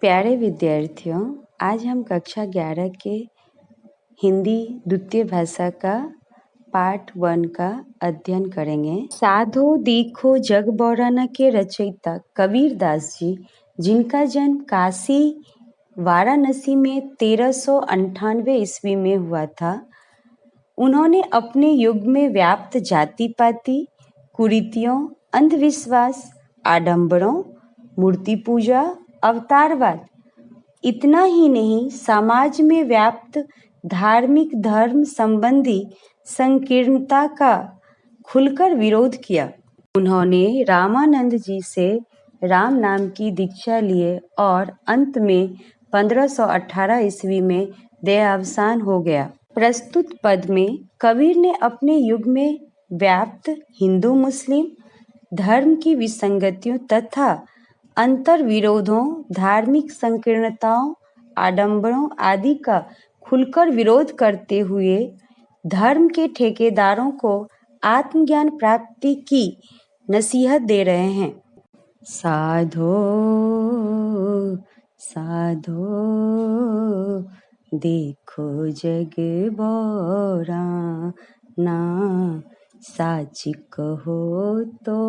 प्यारे विद्यार्थियों, आज हम कक्षा 11 के हिंदी द्वितीय भाषा का पार्ट 1 का अध्ययन करेंगे। साधो देखो जग बौराना के रचयिता कबीर दास जी, जिनका जन्म काशी वाराणसी में 1398 ईस्वी में हुआ था, उन्होंने अपने युग में व्याप्त जाति पाति, कुरीतियों, अंधविश्वास, आडंबरों, मूर्ति पूजा, अवतारवाद, इतना ही नहीं समाज में व्याप्त धार्मिक धर्म संबंधी संकीर्णता का खुलकर विरोध किया। उन्होंने रामानंद जी से राम नाम की दीक्षा लिए और अंत में 1518 ईस्वी में देहावसान हो गया। प्रस्तुत पद में कबीर ने अपने युग में व्याप्त हिंदू मुस्लिम धर्म की विसंगतियों तथा अंतर विरोधों, धार्मिक संकीर्णताओं, आडंबरों आदि का खुलकर विरोध करते हुए धर्म के ठेकेदारों को आत्मज्ञान प्राप्ति की नसीहत दे रहे हैं। साधो साधो देखो जग बौराना, साच कहो तो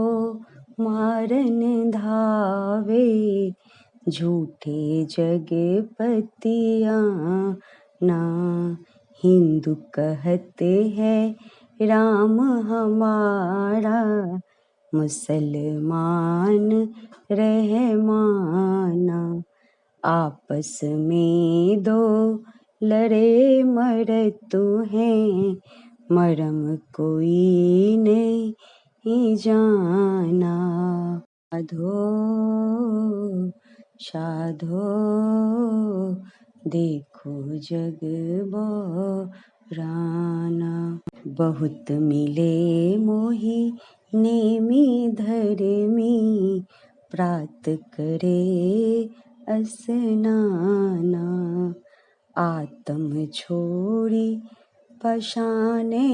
मारन धावे, झूठे जगपतिया ना, हिंदू कहते हैं राम हमारा, मुसलमान रहमाना, आपस में दो लड़े मरतु हैं, मरम कोई नहीं जाना। साधो साधो देखो जग बौराना, बहुत मिले मोही नेमी धर्मी, प्रात करे स्नाना, आत्म छोड़ी पशाने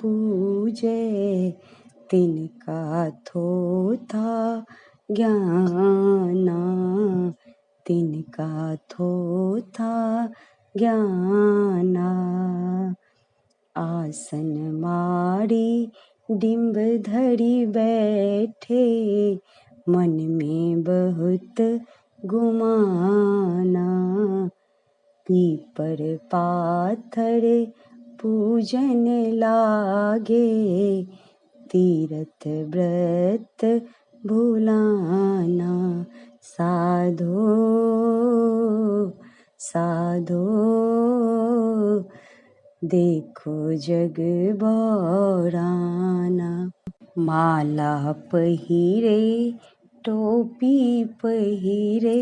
पूजे, तिनका थोथा ज्ञाना, तिनका थोथा ज्ञाना, आसन मारी डिंब धरी बैठे, मन में बहुत गुमाना, पीपर पाथर पूजन लागे, तीरथ व्रत भुलाना, साधो साधो देखो जग बौराना, माला पहिरे टोपी पहिरे,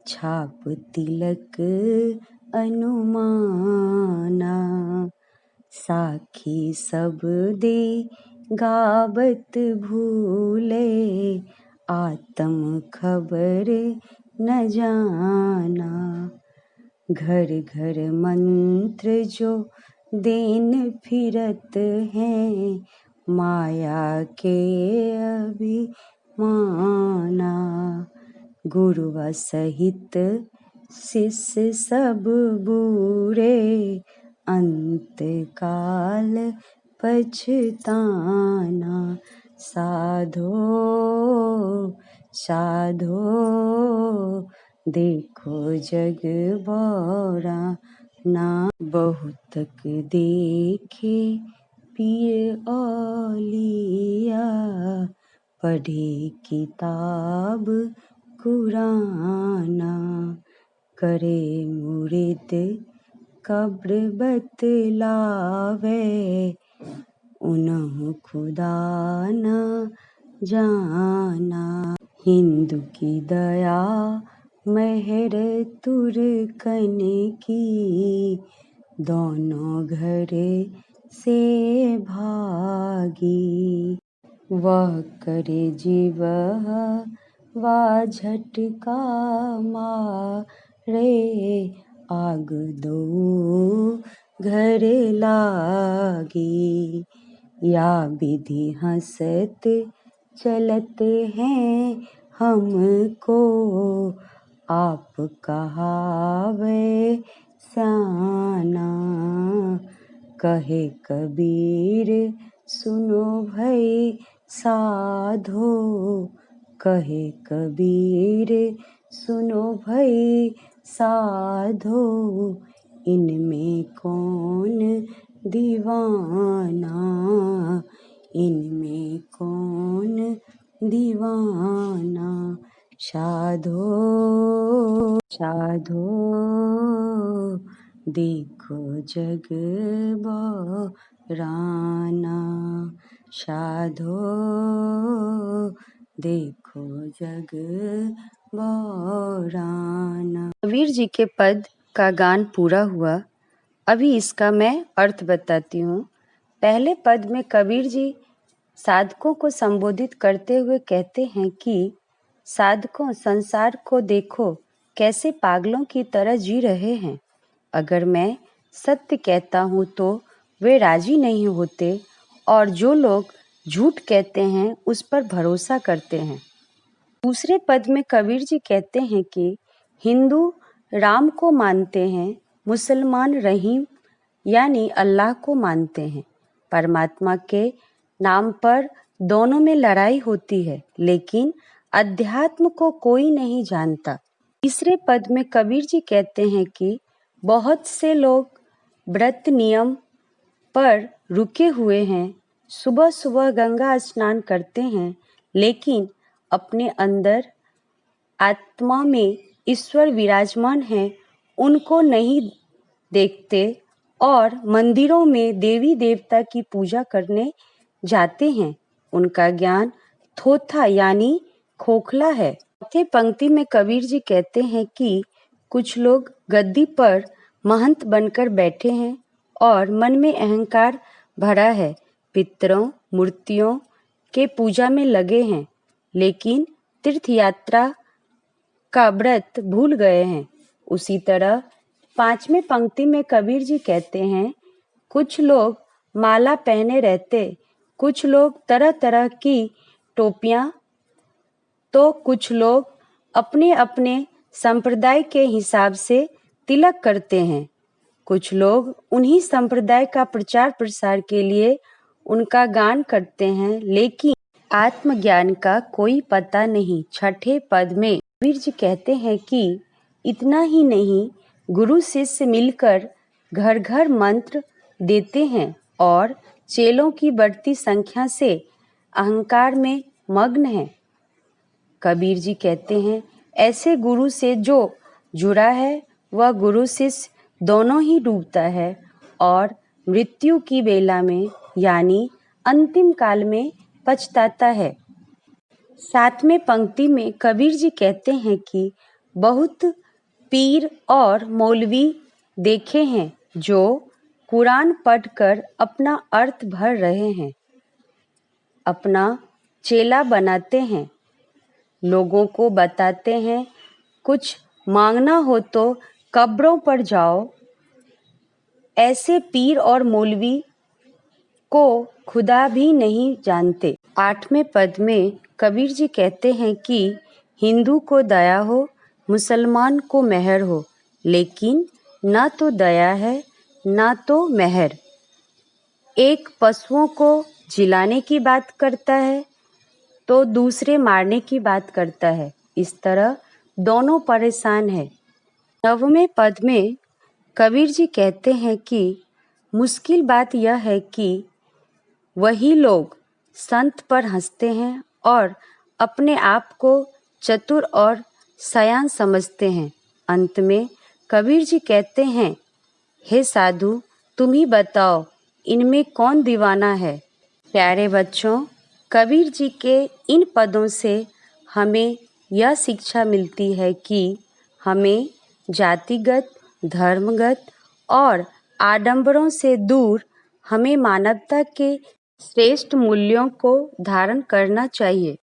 छाप तिलक अनुमाना, साखी सब दे गावत भूले, आत्म खबर न जाना, घर घर मंत्र जो देन फिरत हैं, माया के अभिमाना, गुरुआ सहित शिष्य सब बूरे, अंत काल पछताना, साधो साधो देखो जग बौराना, बहुतक देखे पिए औलिया, पढ़े किताब कुराना, करे मुरीद कब्र बतलावे, उन्हु खुदा न जाना, हिंदू की दया मेहर तुर्कन की, दोनों घर से भागी, वह करे जीवह वा झटका मारे, आग दो घर लागी, या विधि हंसत चलत हैं हमको, आप कहावे सयाना, कहे कबीर सुनो भई साधो, कहे कबीर सुनो भई साधो, इनमें कौन दीवाना, इनमें कौन दीवाना, साधो साधो देखो जग बराना, साधो देखो जग बराना। कबीर जी के पद का गान पूरा हुआ। अभी इसका मैं अर्थ बताती हूँ। पहले पद में कबीर जी साधकों को संबोधित करते हुए कहते हैं कि साधकों, संसार को देखो कैसे पागलों की तरह जी रहे हैं। अगर मैं सत्य कहता हूँ तो वे राजी नहीं होते, और जो लोग झूठ कहते हैं उस पर भरोसा करते हैं। दूसरे पद में कबीर जी कहते हैं कि हिंदू राम को मानते हैं, मुसलमान रहीम यानी अल्लाह को मानते हैं। परमात्मा के नाम पर दोनों में लड़ाई होती है, लेकिन अध्यात्म को कोई नहीं जानता। तीसरे पद में कबीर जी कहते हैं कि बहुत से लोग व्रत नियम पर रुके हुए हैं, सुबह सुबह गंगा स्नान करते हैं, लेकिन अपने अंदर आत्मा में ईश्वर विराजमान है उनको नहीं देखते, और मंदिरों में देवी देवता की पूजा करने जाते हैं। उनका ज्ञान थोथा यानी खोखला है। चौथी पंक्ति में कबीर जी कहते हैं कि कुछ लोग गद्दी पर महंत बनकर बैठे हैं और मन में अहंकार भरा है, पितरों मूर्तियों के पूजा में लगे हैं, लेकिन तीर्थ यात्रा का व्रत भूल गए हैं। उसी तरह पांचवें पंक्ति में कबीर जी कहते हैं, कुछ लोग माला पहने रहते, कुछ लोग तरह तरह की टोपियां, तो कुछ लोग अपने अपने संप्रदाय के हिसाब से तिलक करते हैं। कुछ लोग उन्हीं संप्रदाय का प्रचार प्रसार के लिए उनका गान करते हैं, लेकिन आत्मज्ञान का कोई पता नहीं। छठे पद में कबीर जी कहते हैं कि इतना ही नहीं, गुरु शिष्य मिलकर घर घर मंत्र देते हैं और चेलों की बढ़ती संख्या से अहंकार में मग्न हैं। कबीर जी कहते हैं, ऐसे गुरु से जो जुड़ा है वह गुरु शिष्य दोनों ही डूबता है और मृत्यु की बेला में यानी अंतिम काल में पछताता है। सातवें पंक्ति में कबीर जी कहते हैं कि बहुत पीर और मौलवी देखे हैं जो कुरान पढ़कर अपना अर्थ भर रहे हैं, अपना चेला बनाते हैं, लोगों को बताते हैं कुछ मांगना हो तो कब्रों पर जाओ। ऐसे पीर और मौलवी को खुदा भी नहीं जानते। आठवें पद में कबीर जी कहते हैं कि हिंदू को दया हो, मुसलमान को मेहर हो, लेकिन ना तो दया है ना तो मेहर। एक पशुओं को जिलाने की बात करता है तो दूसरे मारने की बात करता है। इस तरह दोनों परेशान हैं। नववें पद में कबीर जी कहते हैं कि मुश्किल बात यह है कि वही लोग संत पर हंसते हैं और अपने आप को चतुर और सयान समझते हैं। अंत में कबीर जी कहते हैं, हे साधु, तुम ही बताओ इनमें कौन दीवाना है। प्यारे बच्चों, कबीर जी के इन पदों से हमें यह शिक्षा मिलती है कि हमें जातिगत, धर्मगत और आडंबरों से दूर हमें मानवता के श्रेष्ठ मूल्यों को धारण करना चाहिए।